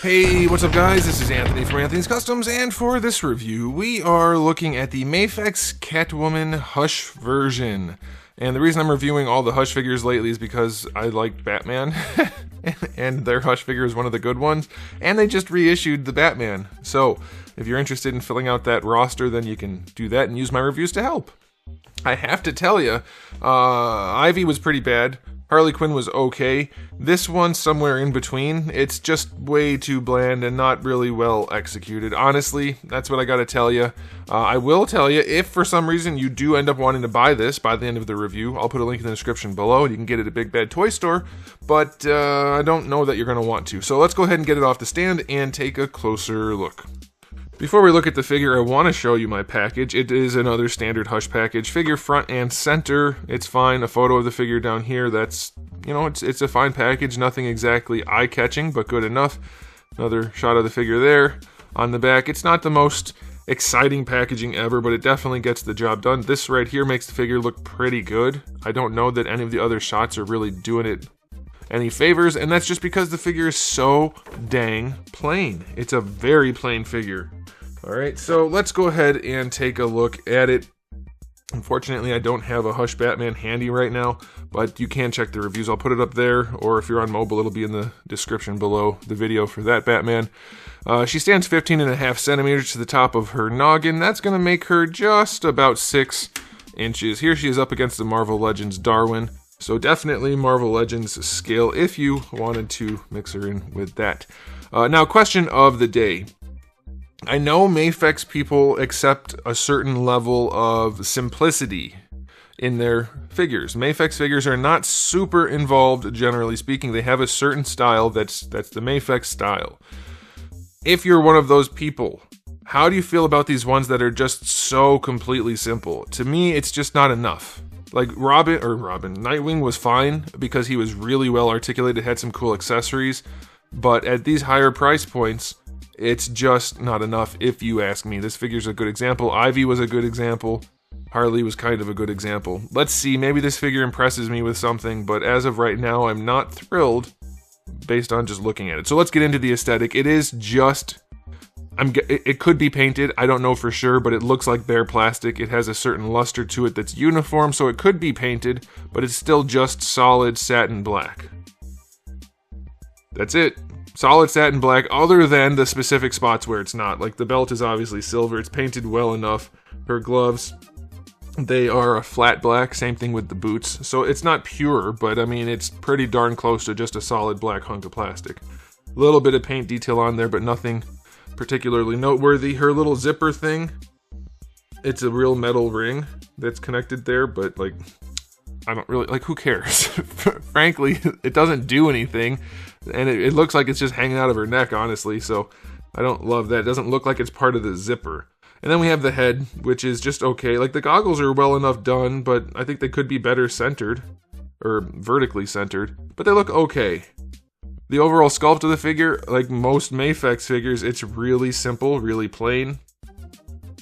Hey, what's up guys? This is Anthony from Anthony's Customs, and for this review, we are looking at the Mafex Catwoman Hush version. And the reason I'm reviewing all the Hush figures lately is because I like Batman, and their Hush figure is one of the good ones, and they just reissued the Batman. So, if you're interested in filling out that roster, then you can do that and use my reviews to help. I have to tell you, Ivy was pretty bad. Harley Quinn was okay. This one's somewhere in between. It's just way too bland and not really well executed. Honestly, that's what I gotta tell you. I will tell you, if for some reason you do end up wanting to buy this by the end of the review, I'll put a link in the description below and you can get it at Big Bad Toy Store, but I don't know that you're gonna want to. So let's go ahead and get it off the stand and take a closer look. Before we look at the figure, I want to show you my package. It is another standard Hush package. Figure front and center, it's fine. A photo of the figure down here, that's, you know, it's a fine package. Nothing exactly eye-catching, but good enough. Another shot of the figure there. On the back, it's not the most exciting packaging ever, but it definitely gets the job done. This right here makes the figure look pretty good. I don't know that any of the other shots are really doing it any favors, and that's just because the figure is so dang plain. It's a very plain figure. Alright, so let's go ahead and take a look at it. Unfortunately, I don't have a Hush Batman handy right now, but you can check the reviews. I'll put it up there, or if you're on mobile, it'll be in the description below the video for that Batman. She stands 15.5 centimeters to the top of her noggin. That's going to make her just about 6 inches. Here she is up against the Marvel Legends Darwin. So definitely Marvel Legends scale if you wanted to mix her in with that. Now, question of the day. I know Mafex people accept a certain level of simplicity in their figures. Mafex figures are not super involved, generally speaking. They have a certain style that's the Mafex style. If you're one of those people, how do you feel about these ones that are just so completely simple? To me, it's just not enough. Like Nightwing was fine because he was really well articulated, had some cool accessories, but at these higher price points, it's just not enough if you ask me. This figure's a good example. Ivy was a good example. Harley was kind of a good example. Let's see, maybe this figure impresses me with something, but as of right now, I'm not thrilled based on just looking at it. So let's get into the aesthetic. It is just... it could be painted, I don't know for sure, but it looks like bare plastic. It has a certain luster to it that's uniform, so it could be painted, but it's still just solid satin black. That's it. Solid satin black, other than the specific spots where it's not. Like the belt is obviously silver, it's painted well enough. Her gloves, they are a flat black, same thing with the boots. So it's not pure, but I mean, it's pretty darn close to just a solid black hunk of plastic. A little bit of paint detail on there, but nothing particularly noteworthy. Her little zipper thing, it's a real metal ring that's connected there, but like, I don't really, like, who cares? Frankly, it doesn't do anything, and it looks like it's just hanging out of her neck, honestly, so I don't love that. It doesn't look like it's part of the zipper. And then we have the head, which is just okay. Like, the goggles are well enough done, but I think they could be better centered, or vertically centered, but they look okay. The overall sculpt of the figure, like most Mafex figures, it's really simple, really plain.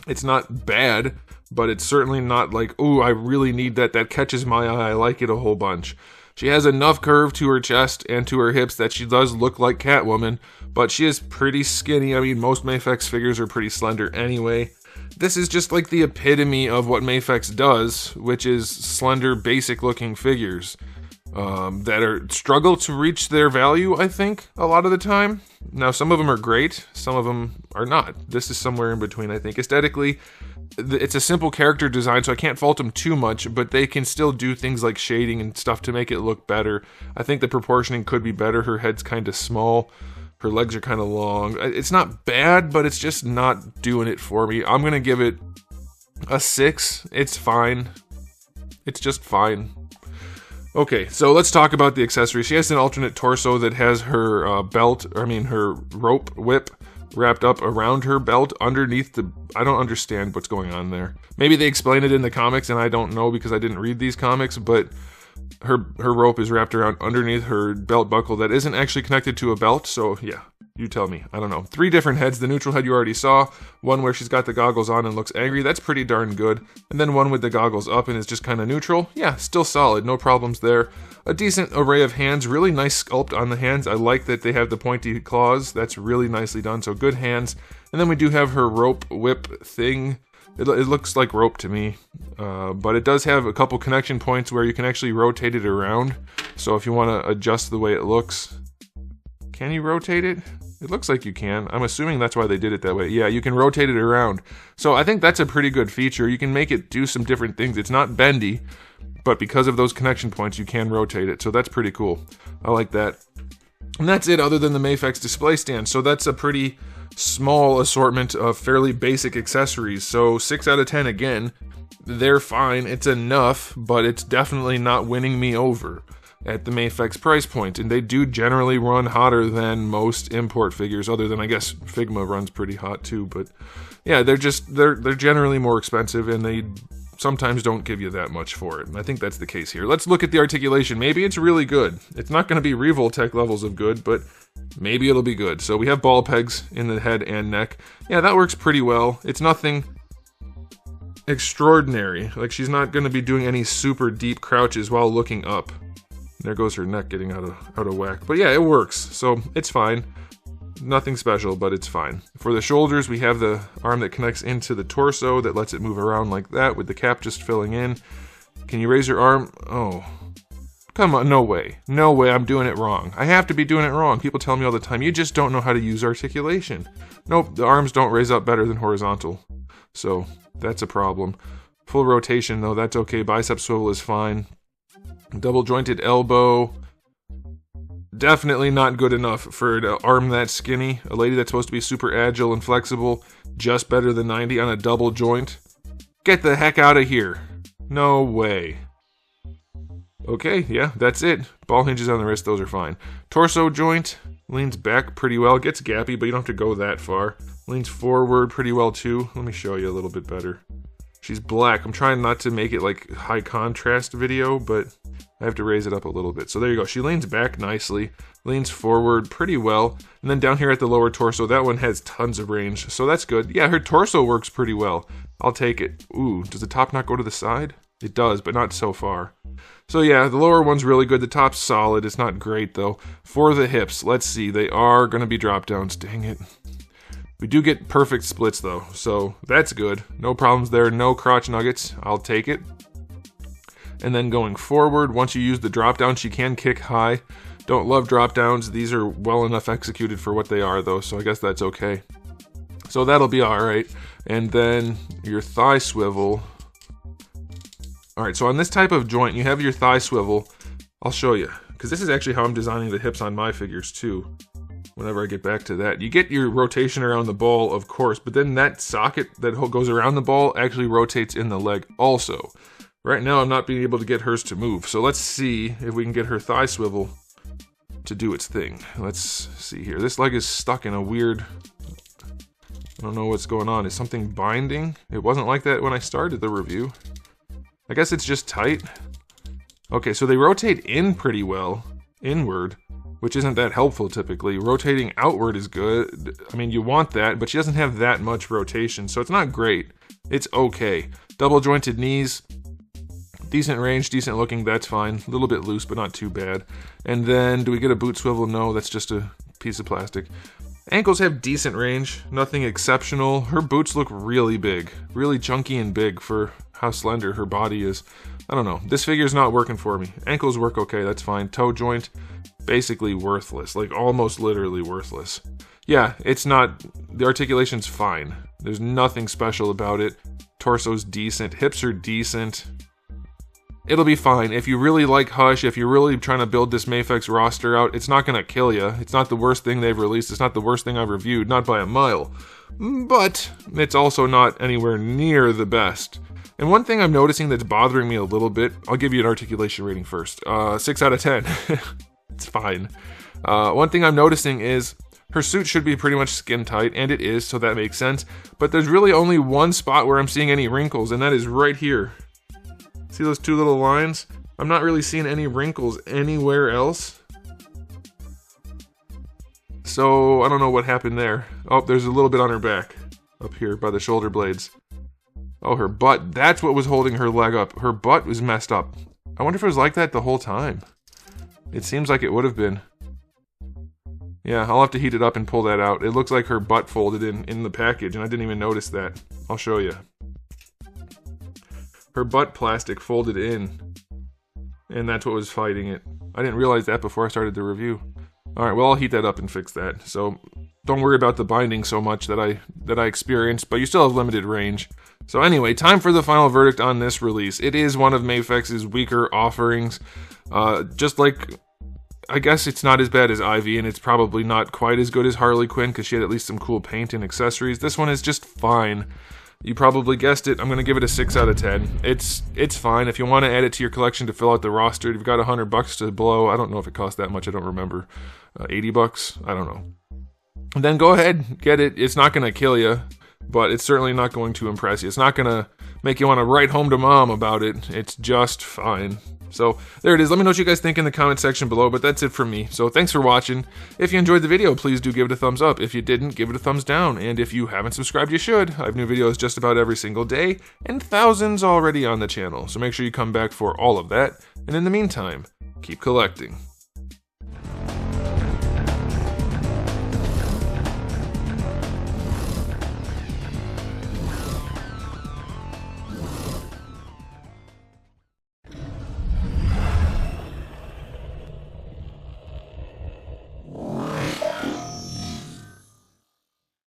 It's not bad, but it's certainly not like, ooh, I really need that. That catches my eye. I like it a whole bunch. She has enough curve to her chest and to her hips that she does look like Catwoman, but she is pretty skinny. I mean, most Mafex figures are pretty slender anyway. This is just like the epitome of what Mafex does, which is slender, basic-looking figures. That struggle to reach their value, I think, a lot of the time. Now, some of them are great, some of them are not. This is somewhere in between, I think. Aesthetically, it's a simple character design, so I can't fault them too much, but they can still do things like shading and stuff to make it look better. I think the proportioning could be better. Her head's kind of small. Her legs are kind of long. It's not bad, but it's just not doing it for me. I'm going to give it a 6. It's fine. It's just fine. Okay, so let's talk about the accessory. She has an alternate torso that has her her rope whip wrapped up around her belt underneath the... I don't understand what's going on there. Maybe they explain it in the comics and I don't know because I didn't read these comics, but her rope is wrapped around underneath her belt buckle that isn't actually connected to a belt, so yeah. You tell me. I don't know. 3 different heads. The neutral head you already saw. One where she's got the goggles on and looks angry. That's pretty darn good. And then one with the goggles up and is just kind of neutral. Yeah, still solid. No problems there. A decent array of hands. Really nice sculpt on the hands. I like that they have the pointy claws. That's really nicely done. So good hands. And then we do have her rope whip thing. It looks like rope to me. But it does have a couple connection points where you can actually rotate it around. So if you want to adjust the way it looks... Can you rotate it? It looks like you can. I'm assuming that's why they did it that way. Yeah, you can rotate it around. So I think that's a pretty good feature. You can make it do some different things. It's not bendy, but because of those connection points, you can rotate it. So that's pretty cool. I like that. And that's it other than the Mafex display stand. So that's a pretty small assortment of fairly basic accessories. So 6 out of 10 again. They're fine. It's enough, but it's definitely not winning me over at the Mafex price point, and they do generally run hotter than most import figures, other than I guess Figma runs pretty hot too, but yeah, they're generally more expensive, and they sometimes don't give you that much for it, and I think that's the case here. Let's look at the articulation. Maybe it's really good. It's not going to be Revoltech levels of good, but maybe it'll be good. So we have ball pegs in the head and neck. Yeah, that works pretty well. It's nothing extraordinary. Like, she's not going to be doing any super deep crouches while looking up. There goes her neck getting out of whack. But yeah, it works, so it's fine. Nothing special, but it's fine. For the shoulders, we have the arm that connects into the torso that lets it move around like that with the cap just filling in. Can you raise your arm? Oh. Come on, no way. No way, I'm doing it wrong. I have to be doing it wrong. People tell me all the time, you just don't know how to use articulation. Nope, the arms don't raise up better than horizontal. So, that's a problem. Full rotation, though, that's okay. Bicep swivel is fine. Double jointed elbow, definitely not good enough for an arm that skinny. A lady that's supposed to be super agile and flexible, just better than 90 on a double joint. Get the heck out of here. No way. Okay, yeah, that's it. Ball hinges on the wrist, those are fine. Torso joint, leans back pretty well. Gets gappy, but you don't have to go that far. Leans forward pretty well too. Let me show you a little bit better. She's black. I'm trying not to make it like high contrast video, but I have to raise it up a little bit. So there you go. She leans back nicely, leans forward pretty well. And then down here at the lower torso, that one has tons of range. So that's good. Yeah, her torso works pretty well. I'll take it. Ooh, does the top not go to the side? It does, but not so far. So yeah, the lower one's really good. The top's solid. It's not great though. For the hips, let's see. They are going to be drop downs. Dang it. We do get perfect splits though, so that's good. No problems there, no crotch nuggets. I'll take it. And then going forward, once you use the drop down, she can kick high. Don't love drop downs. These are well enough executed for what they are though, so I guess that's okay. So that'll be alright. And then your thigh swivel. Alright, so on this type of joint, you have your thigh swivel. I'll show you, because this is actually how I'm designing the hips on my figures too. Whenever I get back to that. You get your rotation around the ball, of course, but then that socket that goes around the ball actually rotates in the leg also. Right now I'm not being able to get hers to move, so let's see if we can get her thigh swivel to do its thing. Let's see here. This leg is stuck in a weird... I don't know what's going on. Is something binding? It wasn't like that when I started the review. I guess it's just tight. Okay, so they rotate in pretty well, inward, which isn't that helpful typically. Rotating outward is good. I mean, you want that, but she doesn't have that much rotation, so it's not great. It's okay. Double jointed knees, decent range, decent looking, that's fine. A little bit loose, but not too bad. And then, do we get a boot swivel? No, that's just a piece of plastic. Ankles have decent range, nothing exceptional. Her boots look really big, really chunky and big for how slender her body is. I don't know, this figure's not working for me. Ankles work okay, that's fine. Toe joint, basically worthless, like almost literally worthless. Yeah, it's not, the articulation's fine. There's nothing special about it. Torso's decent, hips are decent. It'll be fine. If you really like Hush, if you're really trying to build this Mafex roster out, it's not gonna kill you. It's not the worst thing they've released. It's not the worst thing I've reviewed, not by a mile. But it's also not anywhere near the best. And one thing I'm noticing that's bothering me a little bit, I'll give you an articulation rating first. 6 out of 10. It's fine. One thing I'm noticing is her suit should be pretty much skin tight, and it is, so that makes sense. But there's really only one spot where I'm seeing any wrinkles, and that is right here. See those two little lines? I'm not really seeing any wrinkles anywhere else. So I don't know what happened there. Oh, there's a little bit on her back, up here by the shoulder blades. Oh, her butt. That's what was holding her leg up. Her butt was messed up. I wonder if it was like that the whole time. It seems like it would have been. Yeah, I'll have to heat it up and pull that out. It looks like her butt folded in the package, and I didn't even notice that. I'll show you. Her butt plastic folded in, and that's what was fighting it. I didn't realize that before I started the review. Alright, well, I'll heat that up and fix that. So, don't worry about the binding so much that I experienced, but you still have limited range. So anyway, time for the final verdict on this release. It is one of Mafex's weaker offerings. Just like, I guess it's not as bad as Ivy, and it's probably not quite as good as Harley Quinn, because she had at least some cool paint and accessories. This one is just fine. You probably guessed it. I'm going to give it a 6 out of 10. It's fine. If you want to add it to your collection to fill out the roster, you've got $100 to blow. I don't know if it costs that much. I don't remember. $80? I don't know. And then go ahead, get it. It's not going to kill you, but it's certainly not going to impress you. It's not going to make you want to write home to mom about it. It's just fine. So there it is. Let me know what you guys think in the comment section below, but that's it from me. So thanks for watching. If you enjoyed the video, please do give it a thumbs up. If you didn't, give it a thumbs down. And if you haven't subscribed, you should. I have new videos just about every single day, and thousands already on the channel. So make sure you come back for all of that. And in the meantime, keep collecting.